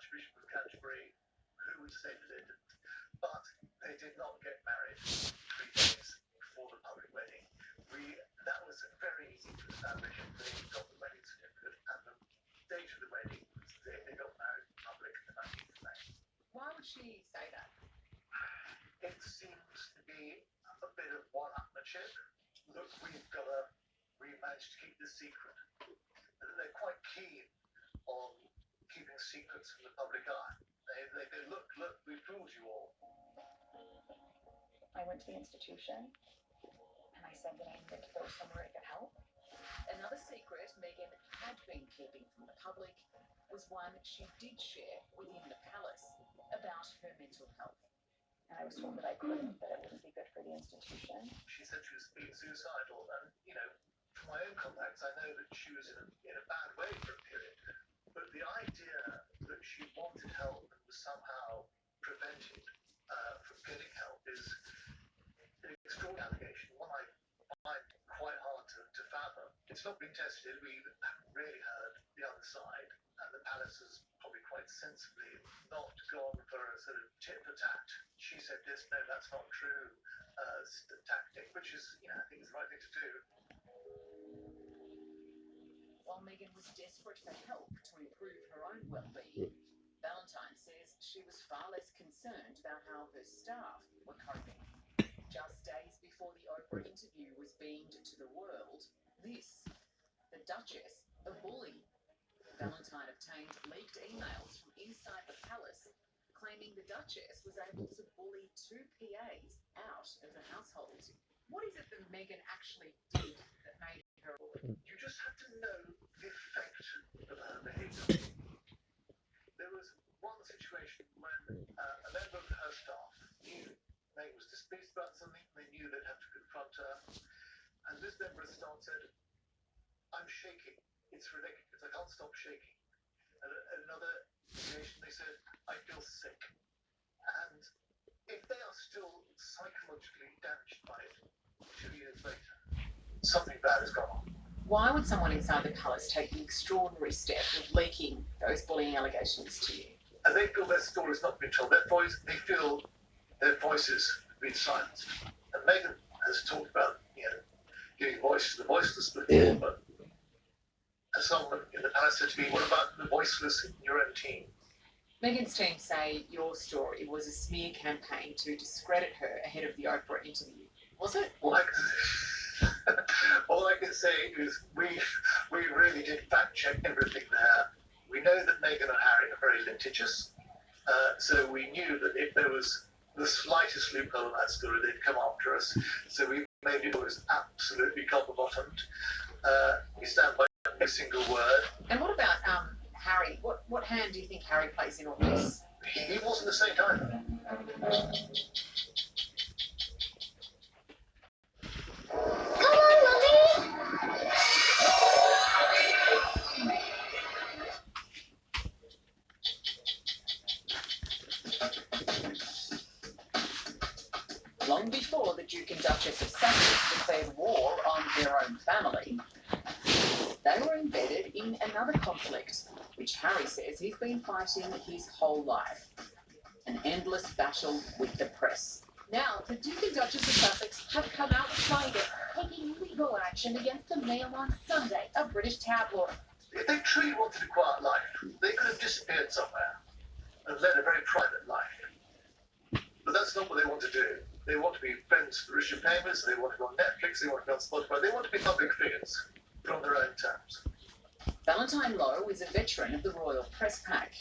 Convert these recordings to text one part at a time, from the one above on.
Archbishop of Canterbury, who would say that they didn't. But they did not get married 3 days before the public wedding. That was very easy to establish. They got the wedding certificate, and the date of the wedding was they got married in public the 19th of May. Why would she say that? It seems to be a bit of one-upmanship. Look, we managed to keep this secret. They're quite keen on keeping secrets from the public eye. They go, look, we fooled you all. I went to the institution and I said that I needed to go somewhere to get help. Another secret Meghan had been keeping from the public was one she did share within the palace about her mental health. And I was told that I couldn't, that it wouldn't be good for the institution. She said she was being suicidal, and from my own contacts, I know that she was in a bad way for a period. But the idea that she wanted help and was somehow prevented from getting help is an extraordinary allegation, one I find quite hard to fathom. It's not been tested. We haven't really heard the other side, and the palace has probably quite sensibly not gone for a sort of tit for tat. She said this, no, that's not true tactic, which is, I think is the right thing to do. While Meghan was desperate for help to improve her own well-being, Valentine says she was far less concerned about how her staff were coping. Just days before the Oprah interview was beamed to the world, the Duchess, a bully. Valentine obtained leaked emails from inside the palace claiming the Duchess was able to bully 2 PAs out of the household. What is it that Meghan actually did that made her a bully? You just have to know the effect of her behaviour. There was one situation when a member of her staff knew Meghan was displeased about something. They knew they'd have to confront her. And this member of staff said, I'm shaking. It's ridiculous. I can't stop shaking. And another occasion they said, I feel sick. And if they are still psychologically damaged by it 2 years later, something bad has gone on. Why would someone inside the palace take the extraordinary step of leaking those bullying allegations to you? And they feel their story's not been told. They feel their voices have been silenced. And Meghan has talked about, giving voice to the voiceless before, but as someone in the palace said to me, what about the voiceless in your own team? Meghan's team say your story was a smear campaign to discredit her ahead of the Oprah interview. Was it? All I can say is we really did fact check everything there. We know that Meghan and Harry are very litigious, so we knew that if there was the slightest loophole in that story, they'd come after us. So we made it was absolutely copper-bottomed. We stand by every single word. And what about Harry? What hand do you think Harry plays in all this? He wasn't the same either. Long before the Duke and Duchess of Sussex declared war on their own family, they were embedded in another conflict, which Harry says he's been fighting his whole life. An endless battle with the press. Now, the Duke and Duchess of Sussex have come out fighting, taking legal action against the Mail on Sunday, a British tabloid. If they truly wanted a quiet life, they could have disappeared somewhere and led a very private life. But that's not what they want to do. They want to be friends with Richard Payments, they want to go on Netflix, they want to go on Spotify, they want to be public figures, but on their own terms. Valentine Lowe is a veteran of the Royal Press Pack.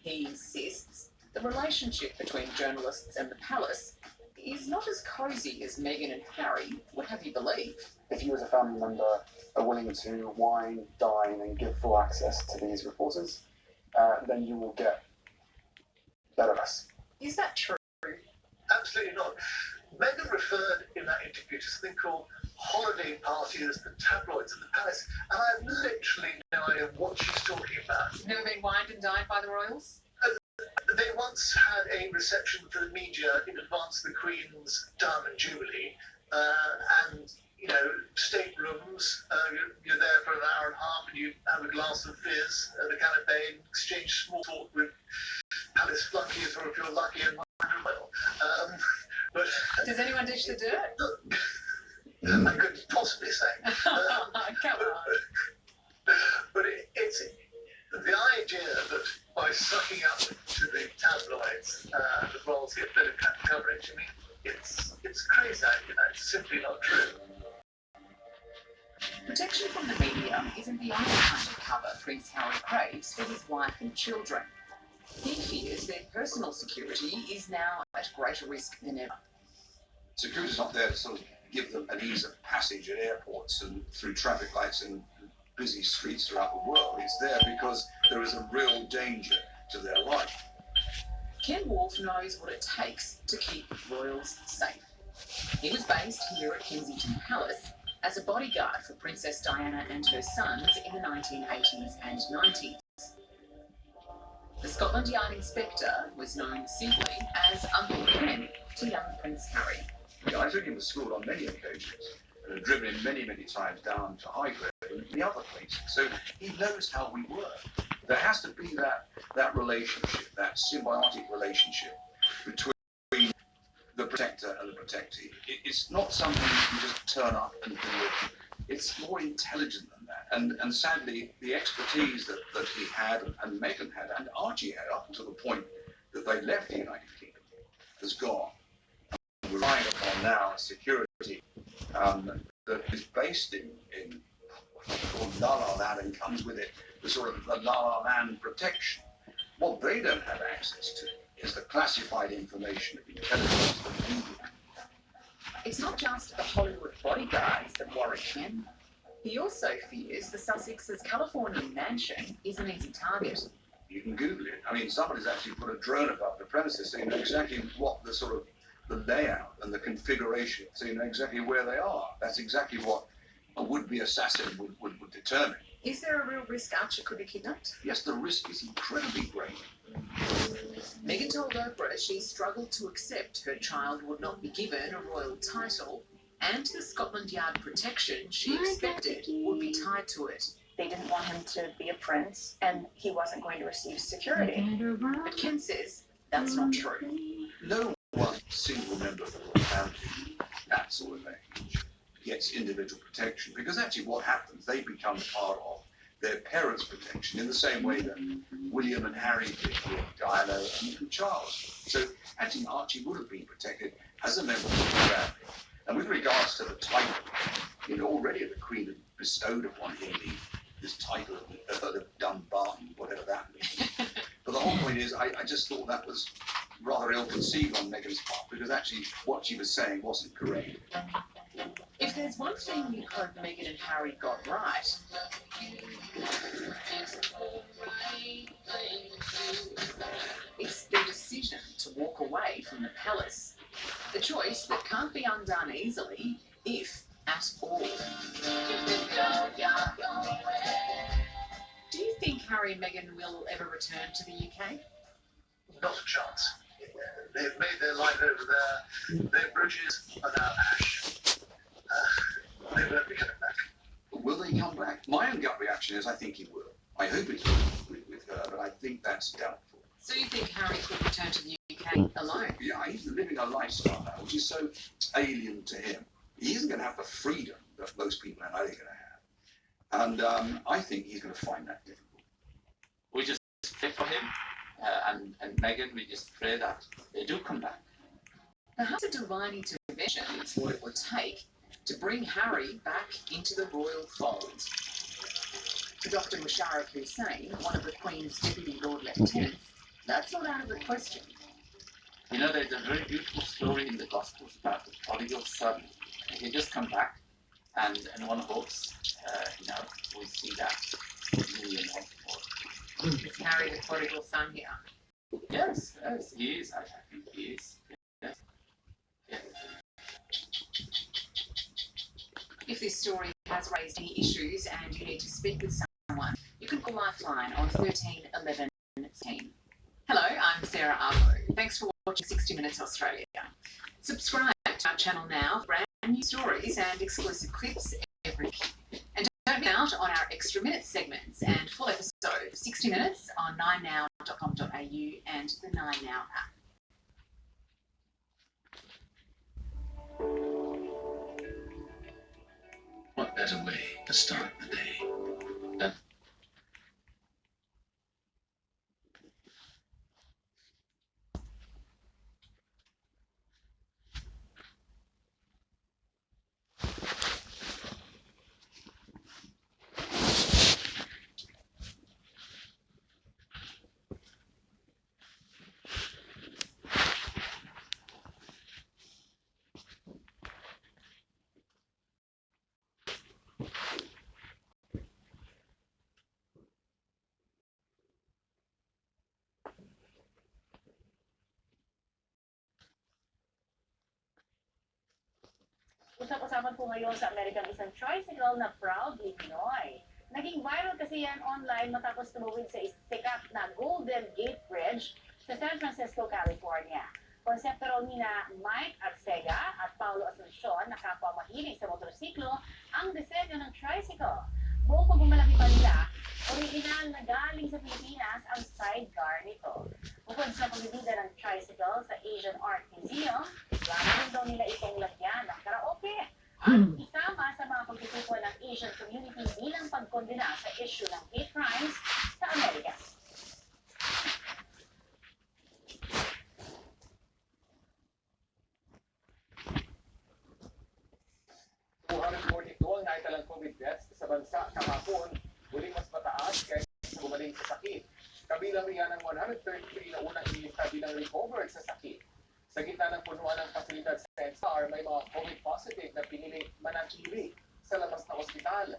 He insists the relationship between journalists and the palace is not as cosy as Meghan and Harry would have you believe. If you as a family member are willing to wine, dine and give full access to these reporters, then you will get better press. Is that true? Absolutely not. Meghan referred in that interview to something called holiday parties and tabloids at the palace, and I have literally no idea what she's talking about. Never been wined and dined by the royals? They once had a reception for the media in advance of the Queen's Diamond Jubilee, and staterooms. You're there for an hour and a half, and you have a glass of fizz at the canapé and exchange small talk with Alice flunkies or if you're lucky and might well. But does anyone dish the dirt? I couldn't possibly say. Come on. But it's the idea that by sucking up to the tabloids, the roles get better coverage. I mean, it's crazy. It's simply not true. Protection from the media isn't the only kind of cover Prince Harry craves for his wife and children. He fears their personal security is now at greater risk than ever. Security's not there to sort of give them an ease of passage at airports and through traffic lights and busy streets throughout the world. It's there because there is a real danger to their life. Ken Wolfe knows what it takes to keep royals safe. He was based here at Kensington Palace as a bodyguard for Princess Diana and her sons in the 1980s and 90s. The Scotland Yard inspector was known simply as Uncle Ken to young Prince Harry. Yeah, I took him to school on many occasions and have driven him many, many times down to Highgrove and the other places. So he knows how we work. There has to be that relationship, that symbiotic relationship between the protector and the protectee. It's not something you can just turn up and deliver. It's more intelligent than that. And sadly, the expertise that he had and Meghan had and Archie had up until the point that they left the United Kingdom has gone. And we're relying upon now a security that is based in called La La Land and comes with it the sort of the La La Land protection. What they don't have access to is the classified information of intelligence and media. It's not just the Hollywood bodyguards that worry Ken. He also fears the Sussex's Californian mansion is an easy target. You can Google it. I mean, somebody's actually put a drone above the premises so you know exactly what the sort of the layout and the configuration, so you know exactly where they are. That's exactly what a would-be assassin would determine. Is there a real risk Archie could be kidnapped? Yes, the risk is incredibly great. Meghan told Oprah she struggled to accept her child would not be given a royal title, and the Scotland Yard protection she expected would be tied to it. They didn't want him to be a prince, and he wasn't going to receive security. But Ken says that's not true. No one single member of the royal family, that sort of age, gets individual protection, because actually what happens, they become part of their parents' protection in the same way that William and Harry did with Diana and Charles. So actually Archie would have been protected as a member of the family. And with regards to the title, you know, already the Queen had bestowed upon him this title of Dumbarton, whatever that means. But the whole point is, I just thought that was rather ill-conceived on Meghan's part, because actually what she was saying wasn't correct. If there's one thing you hope Meghan and Harry got right, it's their decision to walk away from the palace. A choice that can't be undone easily, if at all. Do you think Harry and Meghan will ever return to the UK? Not a chance. They've made their life over there. Their bridges are now ash. They won't be coming back. Will they come back? My own gut reaction is I think he will. I hope it's with her, but I think that's doubtful. So you think Harry could return to the UK alone? Yeah, he's living a lifestyle now, which is so alien to him. He isn't going to have the freedom that most people in LA are going to have. And I think he's going to find that difficult. We just pray for him, and Meghan, we just pray that they do come back. Perhaps a divine intervention is what it would take to bring Harry back into the royal fold. To Dr. Musharraf Hussain, one of the Queen's Deputy Lord Lieutenants, that's not out of the question. You know, there's a very beautiful story in the Gospels about the prodigal son. He just come back, and one hopes, we see that union once more. Is Harry the prodigal son here? Yes, he is. I think he is. Yes. Yes. If this story has raised any issues and you need to speak with someone, you can call Lifeline on 13 11 10. Hello, I'm Sarah Arvo. Thanks for watching 60 Minutes Australia. Subscribe to our channel now for brand new stories and exclusive clips every week. And don't Don't miss out on our extra minutes segments and full episode 60 minutes on 9now.com.au and the 9Now app. What better way to start the day? Usap-usapan po ngayon sa Amerika ang isang tricycle na proudly Pinoy. Naging viral kasi yan online matapos tumawid sa sikat na Golden Gate Bridge sa San Francisco, California. Konsepto raw nina Mike Arcega at Paulo Asuncion na kapwa mahilig sa motorsiklo ang disenyo ng tricycle. Buong pagmamalaki pa nila, original na galing sa Pilipinas ang sidecar nito. Bukod sa pagbibida ng tricycle sa Asian Art Museum, gagawin daw nila itong lagyan ng karaoke at isama sa mga pagtutupon ng Asian community bilang pagkondena sa issue ng hate crimes sa Amerika. Ang naitalang COVID deaths sa bansa kahapon, muling mas mataas kaysa sa gumaling sa sakit. Kabilang riyan ang 133 na unang ilista bilang recovered sa sakit. Sa gitna ng punuan ng pasilidad sa NCR, may mga COVID positive na piniling manatili sa labas na ospital.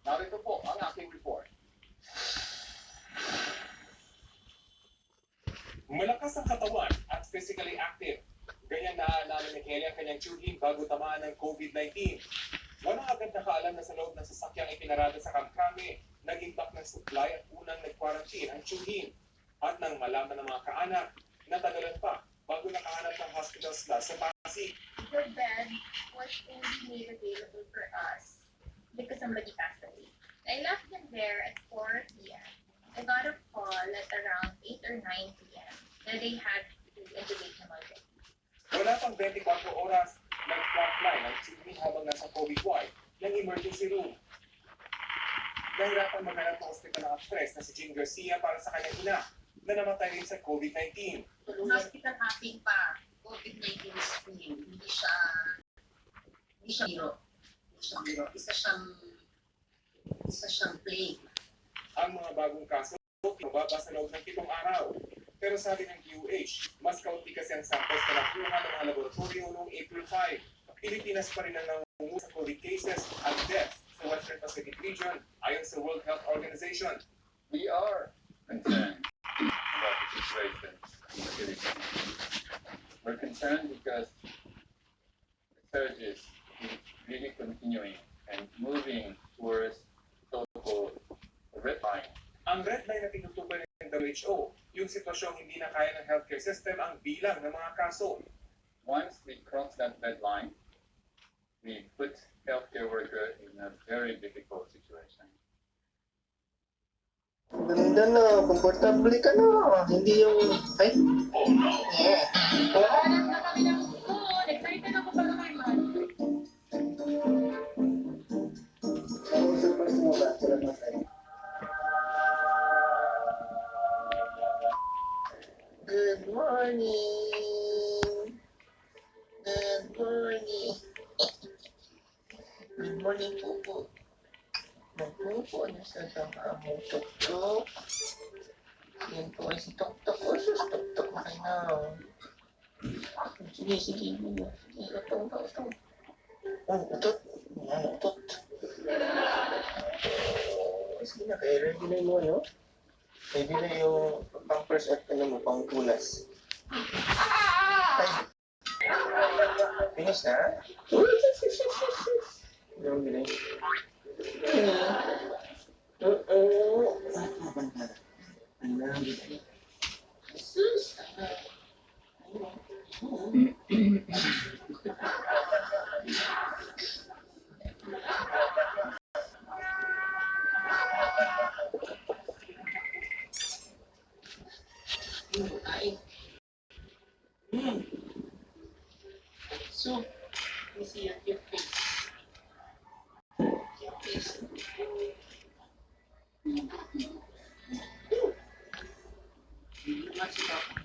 Narito po ang aking report. Malakas ang katawan at physically active. Ganyan naalala ni Kelly ang kanyang tsuhin bago tamaan ng COVID-19. Walang agad nakaalam na sa loob ng sasakyang ipinarada sa Kamkami, nag-impact ng supply at unang nag-quarantine ang tsuhin. At nang malaman ng mga kaanak, natagalan pa bago nakahanap ng hospital slot sa Pasig. The bed was only made available for us because somebody passed away. I left them there at 4 p.m. I got a call at around 8 or 9 p.m. that they had to intubate him already. Wala pang 24 oras, nag-flatline ang tsuhin habang nasa COVID ward ng emergency room. Nahirapan maghanap ng ospital ng actress na si Jean Garcia para sa kanyang ina na namatay rin sa COVID-19. Hospital hopping pa, COVID-19 screen, hindi siya biro. Isa siyang plague. Ang mga bagong kaso, mababa sa loob ng 7 araw. Pero sabi ng DOH, mas kaunti kasi ang samples na nakuha ng mga laboratorio noong April 5. Pilipinas pa rin ang nangunguha sa COVID cases at deaths sa Western Pacific region ayon sa World Health Organization. We are concerned about the situation in the Philippines. We're concerned because the surge is really continuing and moving towards so-called red line. Ang red line na tinutukoy ng WHO, yung sitwasyong hindi na kaya ng healthcare system ang bilang ng mga kaso. Once we cross that red line, we put healthcare worker in a very difficult situation. Ganda na, komportable ka na. Hindi yung, ay, yeah. Hanap na kami ng food. Excited ako pa naman. Surprise mo ba? Salamat tayo. Good morning. Good morning. Good morning, Pupo. Magpupo na sa among tuktok. Yan po ay si tuktok. O, sus, tuktok na kayo. Sige, sige. Sige, utong. Oh, utot. Yan, utot. Sige na, kaya ready na mo, no? Ready na yung pampers at ano mo, pang tulas. Ay. Finish na? Yung gini. Kain. So, let me see your face. Your face. Masih apa?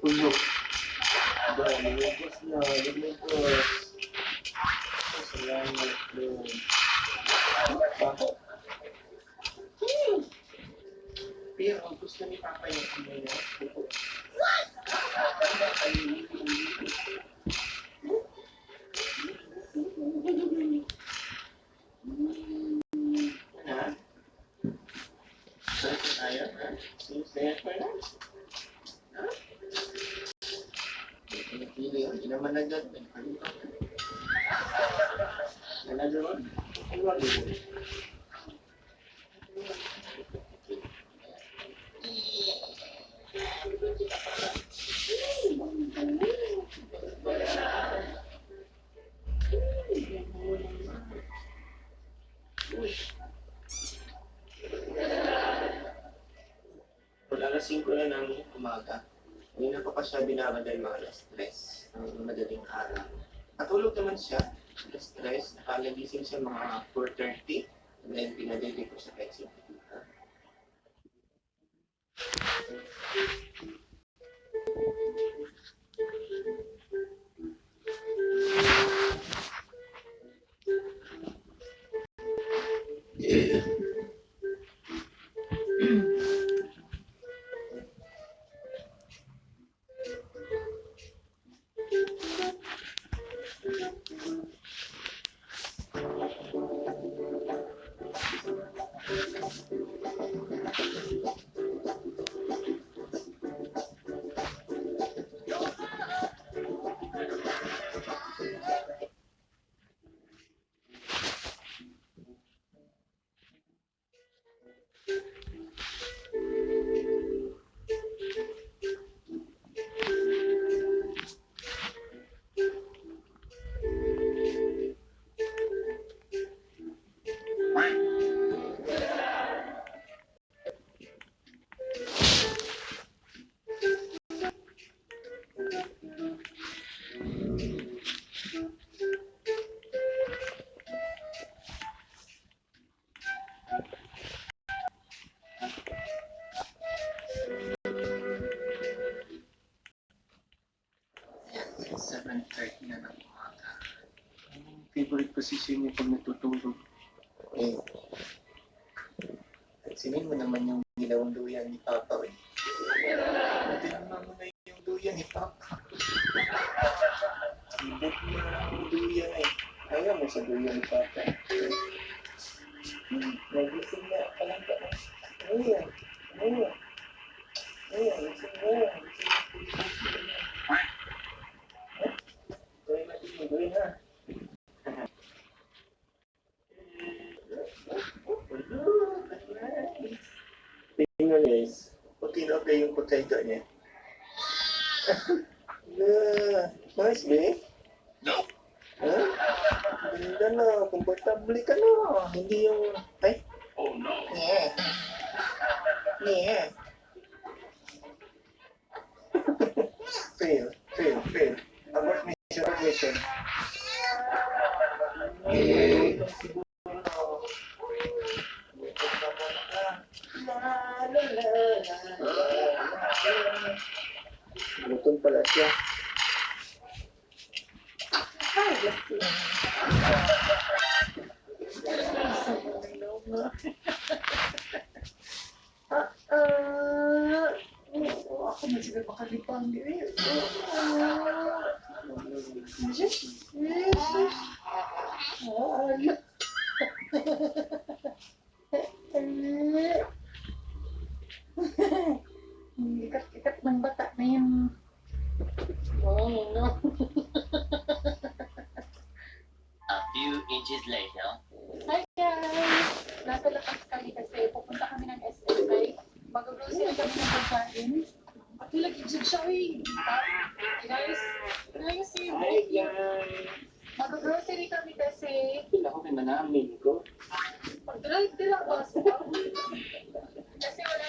Tunggu. Dah, lumos na. Lumos. Salamat, bro. Bakit? Pero gusto ni Papa yung ano niya. Ano? Saya tayo, ha? Saya pa na. Ha? Pinipili yun. Hindi naman nagad. Nagagawa? Ano ba yun? Wala alas 5 na ng umaga. Hindi na pa siya binaba dahil mga alas 3 ng madaling araw. Natulog naman siya, alas 3, nakalagising siya mga 4:30, and then pinadede ko sa pet center. Ayan, 7:30 na ng umaga. Ang favorite position niya pag natutulog. Eh, sinin mo naman yung ginawang duyan ni Papa, eh. Tinama mo na yung duyan ni Papa. Sibot mo na yung duyan, eh. Ayaw mo sa duyan ni Papa. Nagising na palang ka. Ayan. Ayan. Ayan. Gising mo. Gising mo. Gawin natin mo. Gawin na. Tingnan guys. Puti na kayo yung potato niya. Nice, babe. No. Ha? Ganda na. Komportable ka na. Hindi yung... Ay? Oh no. Yeah. Yeah. Fail. Abort mission. Gutom pala siya. Ay, bless you. Ako na sila makalipang din. Ikat-ikat ng bata na yan. No. A few inches later. Hi guys! Nasa lakas kami kasi pupunta kami ng SSI. Mag-grocery kami ng pagkain. At nilagigig siya eh. Guys, si Hi guys! mag-grocery kami kasi Pila ko kay manamin ko. pag-drive din ang bus. Kasi wala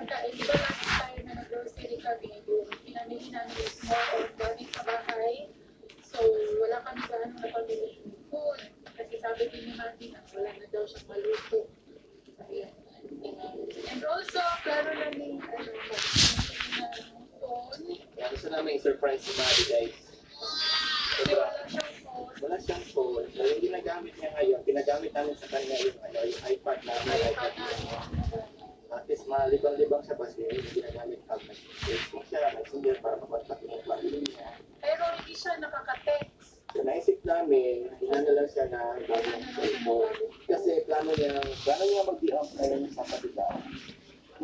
pagkain. Di ba last time na nag-grocery kami, yung pinamili namin is more on gamit sa bahay. So, wala kami gaano napamili food. Kasi sabi din ni Mati na wala na daw siyang maluto. Ayun. And also, plano namin, phone. Kaya gusto namin i-surprise si Mati, guys. Kasi wala siyang phone. Wala siyang phone. So, yung ginagamit niya ngayon, pinagamit namin sa kanya yung iPad namin. iPad namin. At least malibang-libang siya kasi yung ginagamit pag nag-Facebook siya, messenger para makontak yung family niya. Pero hindi siya nakaka-text. So naisip namin, hinano lang siya na bagong cellphone. Kasi plano niya mag-di-off ngayon sa kapitao.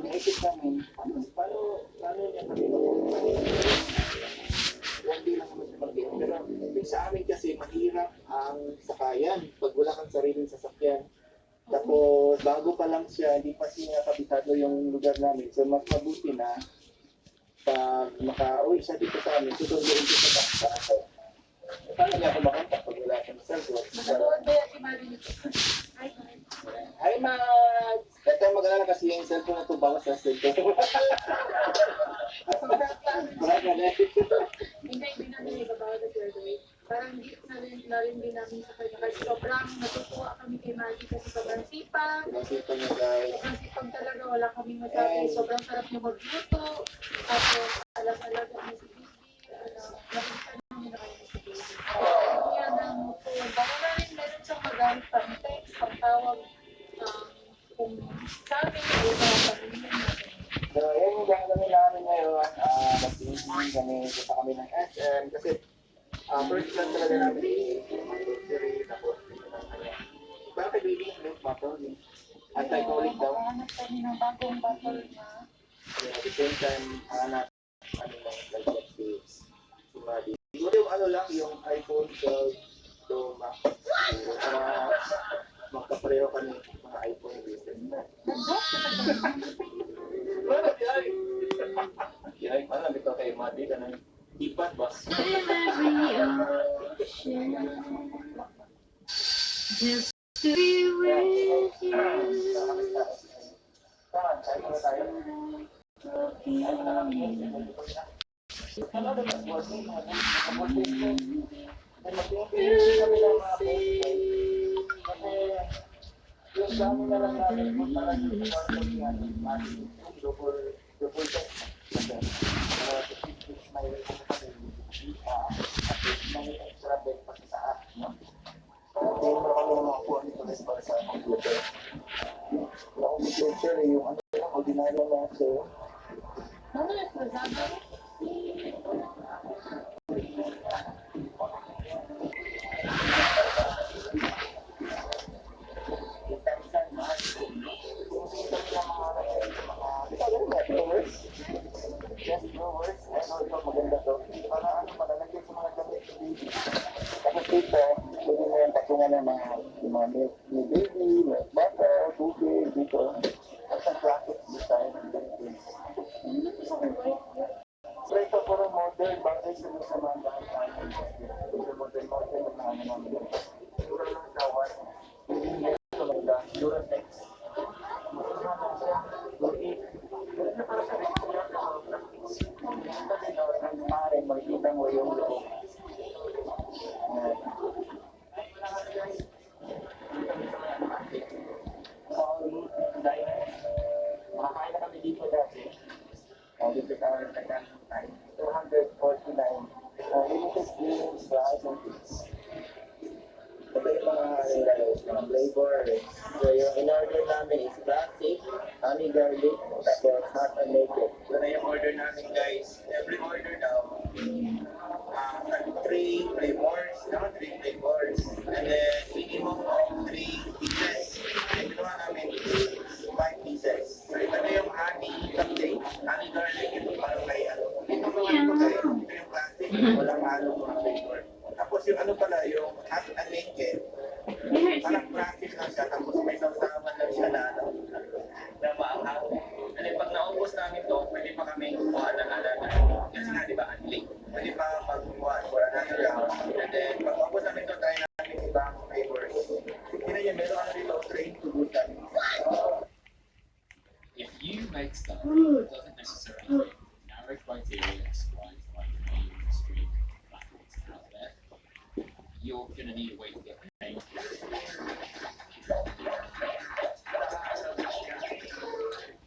Naisip namin, plano niya kami one day lang naman siya mag-di-off. Pero sa amin kasi mahirap ang sakayan pag wala kang sariling sasakyan. Tapos, bago pa lang siya, hindi pa siya kabisado yung lugar namin. So, mas mabuti na pag maka-uwi siya dito sa amin, susunduin siya sa ako. Paano niya ako makontak pag wala siyang cellphone? Nanood ba yan si Marie? Hi, Mads! Ito mag-alala kasi yung cellphone na ito, bawas na cellphone. Marami na eh. Hindi namin ibabawal at graduate. Parang gift na rin din namin sa kanya. Kasi sobrang natutuwa kami kay Maggie kasi sobrang sipag. Pinasipan niya, guys. Sobrang sipag talaga. Wala kami masabi. Sobrang sarap niya magluto. Tapos alam-alaga niya si Bibi. Nakikita namin na kayo si Bibi. Yan ang phone. Baka na rin meron siyang magamit pang text, pang tawag. Kung sa amin o sa pamilya natin. So, yan yung gagawin namin ngayon. Mag-evening kami, gusto kami ng SM. Kasi, first plan talaga namin i-grocery, tapos bakit baby milk bottle? Anti-colic daw. Hanap kami ng bagong bottle na. Yeah, at the same time, hanap kami ng like si Maddie. Siguro yung ano lang, yung iPhone 12 Pro Max. Para magkapareho kami mga iPhone user. Wala di ay. Ay, alam ito kay Maddie ka ng iPad ba? Just to be with you. Yung ano yung ordinary na sa'yo. Ano yung Lazada? Just growers, ano ito maganda to. Para ano, malalagyan sa mga gamit. Tapos dito, pwede mo yung patungan ng mga milk ni baby, milk butter, tubig, dito. At ang graphic design ng ganito. So ito puro modern, bagay sa mga daan. Ito modern na ano namin. Siguro lang tawad. Hindi ito maganda. Duratex. Masuhan lang siya. Wala na para sa regular na mga practice. Ito din o, transparent, makikita mo yung loob. Makakain na kami dito dati. Dito ka ang tagang time. 249. Limited games, fries, and treats. Ito yung mga flavor. So yung in-order namin is classic, honey garlic, tapos hot and naked. Ito na yung order namin guys. Every order now, 3 flavors, no? 3 flavors. And then minimum of 3 pieces. And ginawa namin is 5 pieces. So ito na yung honey something, honey garlic, ito parang may ano. Ito mga ano guys, ito yung classic, walang halong mga flavor. Tapos yung ano pala, yung hot and naked, parang classic lang siya, tapos may sausawan lang siya na ano, na maanghang. And then pag naubos namin to, pwede pa kami kukuha ng alaga. Kasi nga, di ba, unlink. Pwede pa magkukuha for another round. And then, pag naubos namin to, try namin ibang flavors. Hindi na yan, meron ano dito, train to good. If you make stuff that doesn't necessarily fit narrow criteria described by mainstream platforms out there, you're going to need a way to get paid.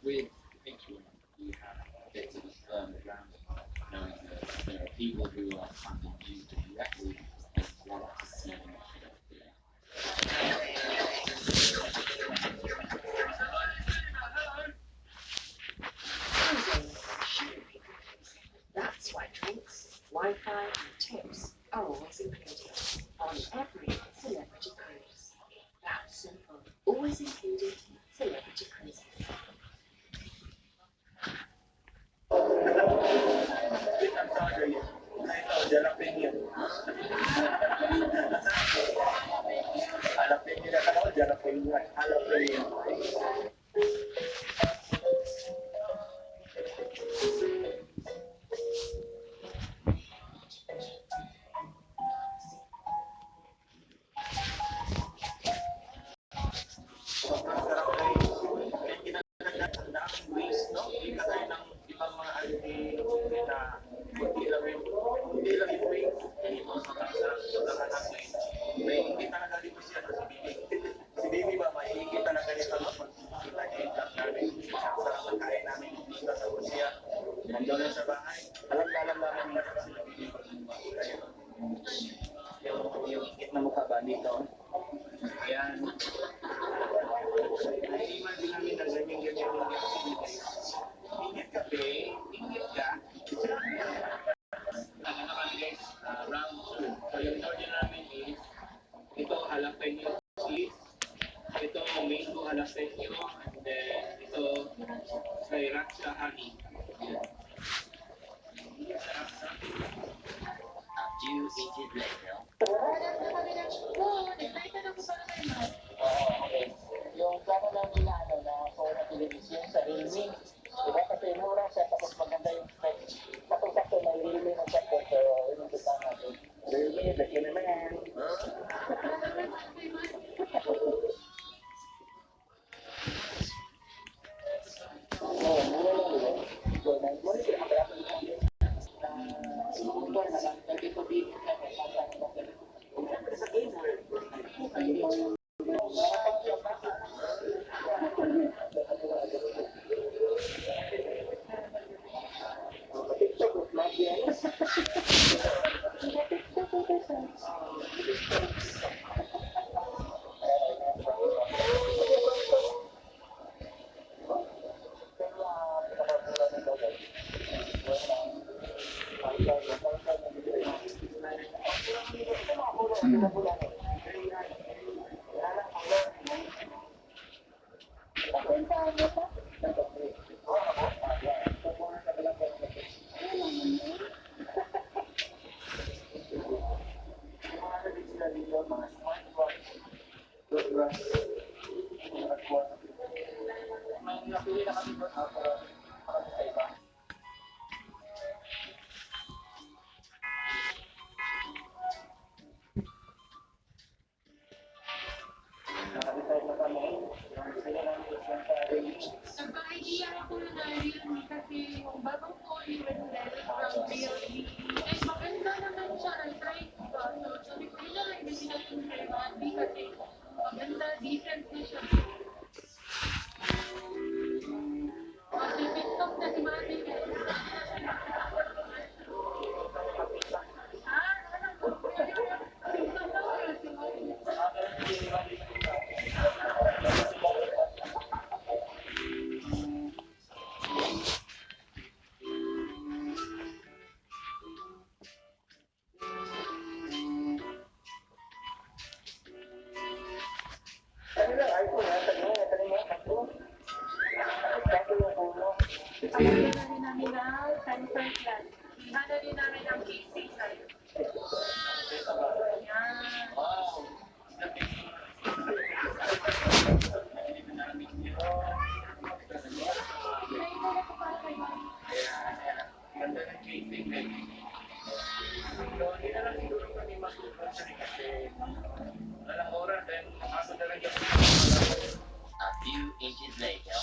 With Patreon, you have a bit of a firm grounding, knowing that there are people who are funding you directly and want to see you do it. That's why drinks, Wi-Fi, and tips are always included on every celebrity cruise. That's simple. Always included celebrity cruises. Ito jalapeno cheese, ito mango jalapeno, and then ito sriracha honey. A few inches later. Yung plano namin na phone na television sa Realme. Diba kasi mura siya tapos maganda yung specs. Sakto-sakto may Realme na support so yun ang gusto natin. Realme, laki naman. Oo, mura lang diba? So, mura siya makarapin na. Motor na lang, 32 big na siyempre sa game world. Nagka-idea ako na Realme kasi yung bagong phone ni Wendell from Realme. Eh, maganda naman siya. I-try ko ba? So, sabi ko, yun na lang hindi natin kay Randy kasi maganda, decent na siya. Kasi TikTok na si Mami eh. TikTok na si Mami. Pagkakita na rin namin ng sensor class. Ano rin namin ang casing sa'yo. Yan. Nainala ko para kay Mami. Ganda ng casing din. So, hindi na lang siguro kami mag-grocery kasi walang oras and nakasod na lang yung A few inches later.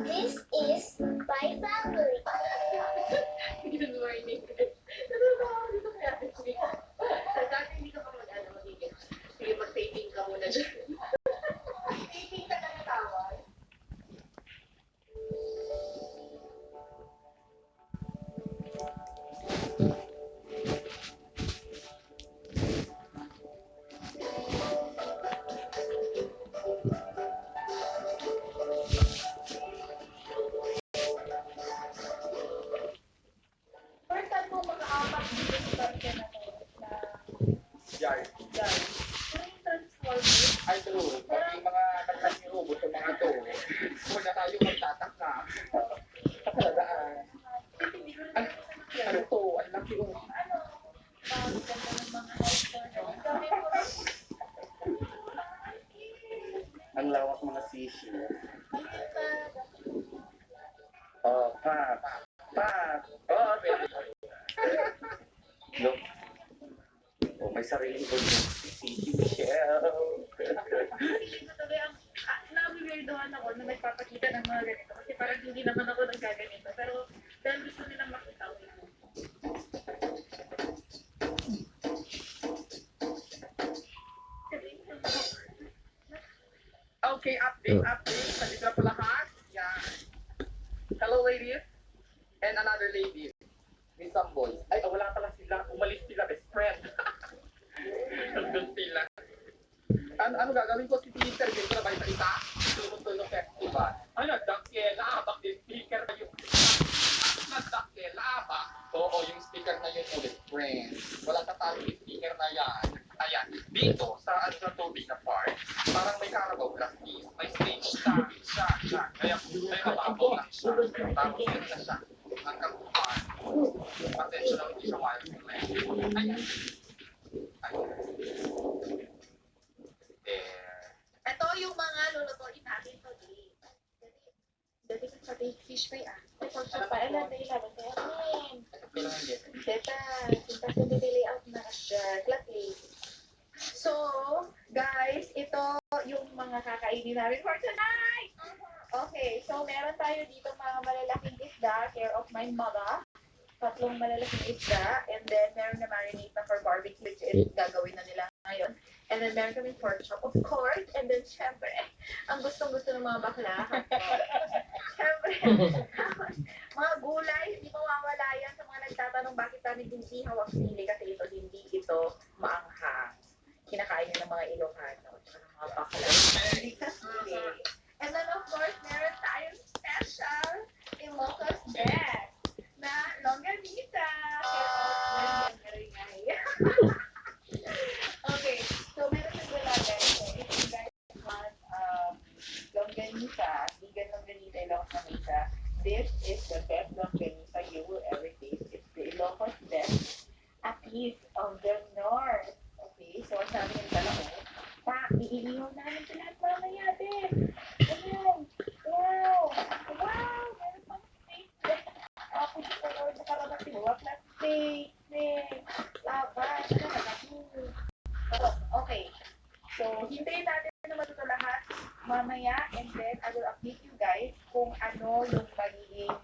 This is my family. Good morning. Natutuwa dito kaya kasi. Dati hindi ka pa mag-ano magiging. Sige, mag-taping ka muna dyan. Taping ka na natawag. True. Pag yung mga naglasing robot, yung mga to, kung na tayo magtataka. Nakaladaan. Ano to? Ang laki yung... Ang lawak mga sisyo. Oh, Pat. Pat. Oh, pwede. Look. Oh, may sariling ko yung si Michelle. Nabiwirdohan ako na nagpapakita ng mga ganito kasi parang hindi naman ako nagaganito pero dahil gusto nilang makita ko yun. Okay, update. Nandito na po lahat. Yan. Hello, ladies. And another lady. With some boys. Ay, wala pala sila. Umalis sila, best friend. Nandun sila. Ano gagawin ko si Peter? Ganito na ba isa-isa? Tulong-tulong festival. Ay, nagdakela. Bakit speaker na yun? Nagdakela ba? Oo, yung speaker na yun ulit, friend. Wala tatalo yung speaker na yan. Ayan. Dito, sa tubig na part, parang may Carabao grass may stage siya. Kaya may mababaw lang siya. Tapos yun na siya. Hanggang kupan. Pasensya lang hindi siya wild play. Ayan. There. Ito yung mga lulutuin natin today. Dati ko sa fish fry Ito sa pailan na ilaban sa amin. Teta, kita sa layout na siya. Gladly. So, guys, ito yung mga kakainin namin for tonight. Okay, so meron tayo dito mga malalaking isda, care of my mother. 3 malalaking isda, and then meron na marinate na for barbecue, which is gagawin na nila ngayon. And then meron kaming pork chop, of course, and then syempre, ang gustong-gusto ng mga bakla, syempre, mga gulay, hindi mawawala yan sa mga nagtatanong bakit namin hindi hawak sili, kasi hindi ito maanghang. Kinakain ng mga Ilocano, at mga bakla, hindi sa sili. And then of course, meron tayong special Ilocos best na longganisa. Okay, so meron ng gula guys. So if you guys want longganisa, vegan longganisa, Ilocos longganisa, this is the best longganisa you will ever taste. It's the Ilocos best, a piece of the north. Okay, so ang sabi ng talao, iiihaw namin sa lahat mamaya din. Ayan. Wow! Wow! Meron pang steak. Ako dito ko nakarabas mo. Wala steak. Laban. Okay. So, hintayin natin na matuto lahat mamaya, and then I will update you guys kung ano yung magiging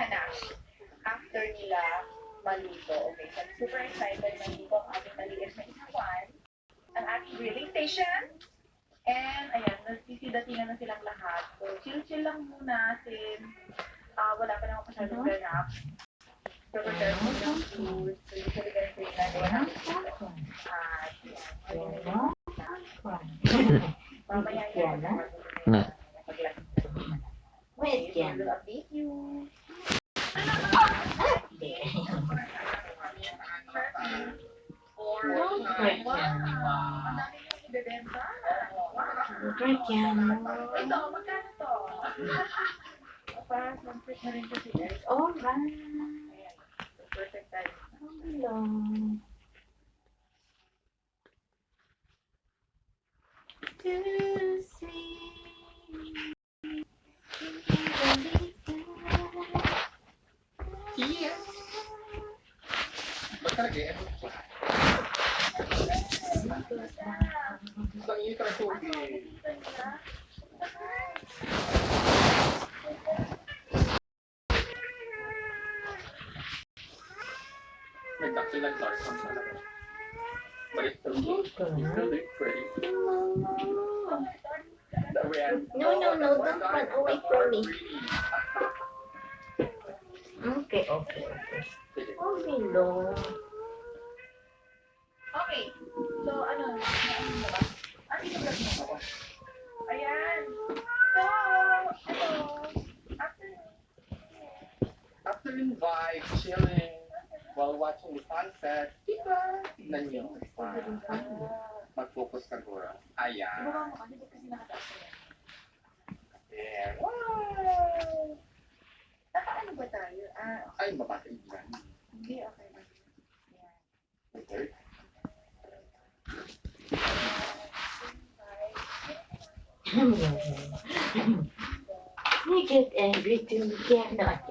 hanash after nila maluto. Okay, so I'm super excited na dito ang ating maliit na isawan, ang ating grilling station. And, ayan, nagsisidatingan na silang lahat. So, chill-chill lang muna since wala pa naman masyadong ganap. Prepare mo ng food. So, usually ganito yung ginagawa natin dito. At, mamaya yan. Napaglasing na. Okay, so we'll update you. Ang dami yung ibebenta. Ito, magkano to? Para comfort na rin kasi guys. Alright. So, perfect time. Hello. To see. Yes! Ba't ka nag-e-edit siya? Ang init ka na tubig. Nagdakil lang Larson talaga. But it's still good. It's still pretty. The red. No, don't run away from me. Okay. Oh, hello. Okay. So, ano ba? Dito ba ako? Ayan. So, Afternoon vibe, chilling, while watching the sunset. Diba? Tignan nyo. Mag-focus Tapos nagura. Ayan. Ibaba mo kasi nakataas na yan. Yeah. Wow! Nakaano ba tayo? Ay, mabati yan. Hindi, okay ba? Yan. Okay. You get angry too, cannot.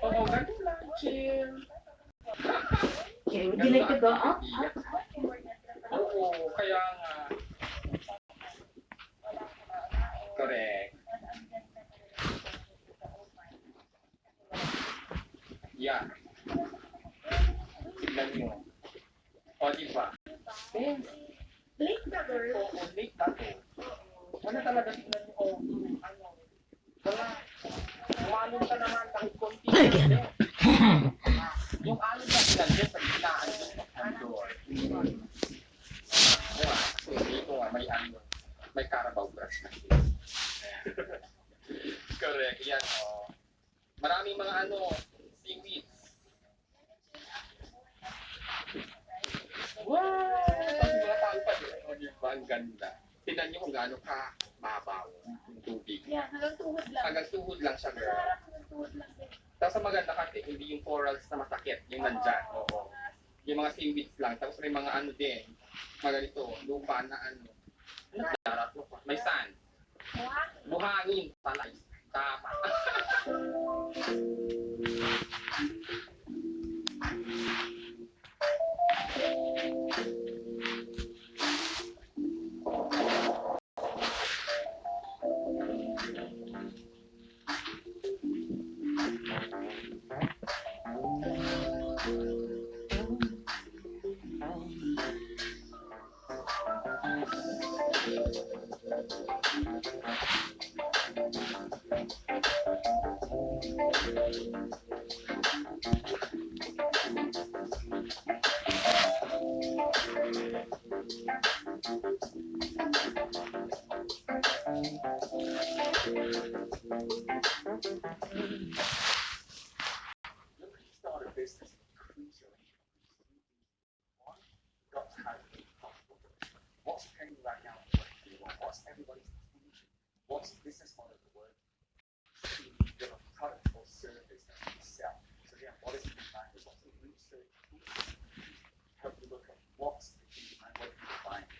Oo, ganun lang. Chill. Okay, would you like to go up? Oo, kaya nga. Correct. Yeah. Tignan nyo. O, diba? Eh, Late na, girl. oo, late na to. Wala talaga tignan nyo. Oh, ano. Wala. Umalon ka naman kahit konti. Yung alon niya sila dyan sa gitnaan ng door. Diba? Kasi dito nga may ano. May Carabao brush na. Correct. Yan, oh. Maraming mga ano, seaweeds. Wow! Tapos mga palpad eh. O, diba? Ang ganda. Tignan nyo kung gaano ka mabaw yung tubig. Yan, hanggang tuhod lang. Hanggang tuhod lang siya, girl. Hanggang tuhod lang din. Tapos ang maganda kasi, hindi yung corals na masakit, yung nandyan. Oo. Yung mga seaweeds lang. Tapos may mga ano din, mga ganito, lupa na ano. May sand. Buhangin. Palay. Tama. Start a business crucial. Got to have it comfortable. What's trending right now? What do you want? What's everybody's solution? What's the business model of the word? You have a product or service that you sell. So yeah, what is the demand? What's the research? Help you look at what's the demand, what people are buying.